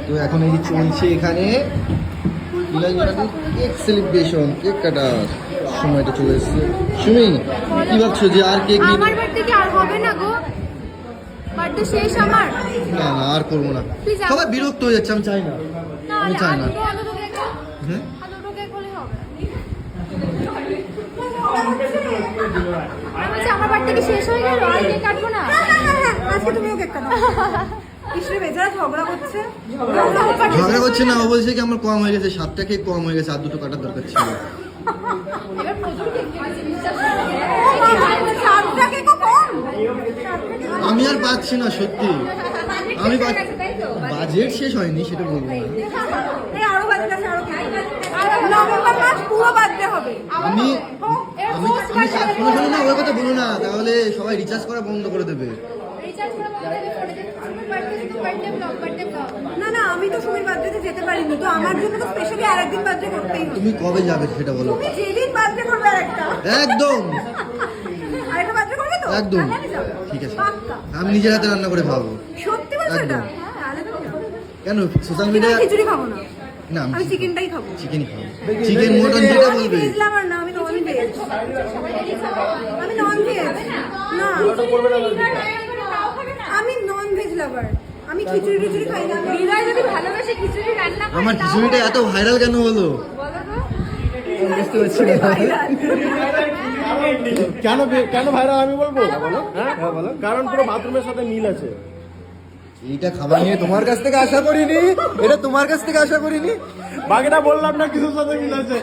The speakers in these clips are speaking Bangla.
তো এখন এই যে চলছে এখানে কেক সেলিব্রেশন, কেক কাটার সময়টা চলে এসছে। সুমি কি ভাবছো যে আর কেক আমার বার্থডে কি আর হবে না গো? বার্থডে শেষ আমার। না না আর করবো না, সবাই বিরক্ত হয়ে যাচ্ছে, আমি চাই না, আমি চাই না। হ্যাঁ আমার বার্থডে কি শেষ হয়ে গেল? আর কেক কাটবো না? আজকে তুমিও কেক কাটো। ইসরে বেচারা ঝগড়া করছে না, ও বলছে কি আমার কম হয়ে গেছে, 7টা কেক কম হয়ে গেছে, আর 2টো কাটার দরকার ছিল। আমি আর পাচ্ছি না সত্যি, আমি বাজেট শেষ হয়নি সেটা বলবো না। আমি আমি শোনো না, ওই কথা বলো না, তাহলে সবাই রিচার্জ করা বন্ধ করে দেবে। না না, আমি তো সুমির বার্থডেতে যেতে পারিনি, তো আমার জন্য তো স্পেশালি আরেকদিন বার্থডে করতেই হবে। তুমি কবে যাবে সেটা বলো। তুমি যেদিন বার্থডে করবে আরেকটা, একদম আরেকটা বার্থডে করবে তো একদম তাহলে আমি যাবো। ঠিক আছে, পাক্কা। আমি নিজের হাতে রান্না করে খাবো। সত্যি বলছো এটা? একদম। হ্যাঁ, তাহলে তো যাবো। কেন সোশ্যাল কিন্তু মিডিয়া? আমি খিচুড়ি খাবো না, না আমি চিকেনটাই খাবো। চিকেনই খাবো, চিকেন মটন যেটা আমি বলবে। ভেজ লাভার না, আমি নন ভেজ। আমি নন ভেজ না, আমি নন ভেজ লাভার। আমি খিচুড়ি টিচুড়ি খাই না। বিদায় যদি ভালোবেসে খিচুড়ি রান্না করে আমার খিচুড়িটা এত ভাইরাল কেন হলো বুঝতে পারছি না। কেন কেন ভাইরাল আমি বলবো? হ্যাঁ বলো। কারণ পুরো বাথরুমের সাথে মিল আছে। এইটা খাবার নিয়ে তোমার কাছ থেকে আশা করিনি, এটা তোমার কাছ থেকে আশা করিনি। বাকিটা বললাম না কিছুর সাথে মিল আছে।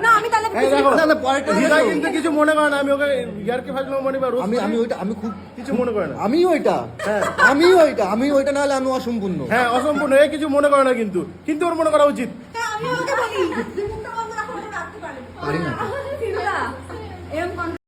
না আমি তাহলে এই দেখো, তাহলে পরেরটা দিদা দেখো। কিন্তু কিছু মনে করে না, আমি ওকে ইয়ারকে ফাজলাম মনে বা আমি ওইটা আমি খুব কিছু মনে করে না। আমি ওইটা আমি ওইটা না হলে আমি অসম্পূর্ণ। হ্যাঁ অসম্পূর্ণ, এ কিছু মনে করে না, কিন্তু কিন্তু ওর মনে করা উচিত। হ্যাঁ, আমি ওকে বলি মুখটা বন্ধ রাখো, ওটা রাখতে পারে। পারি না। এরকম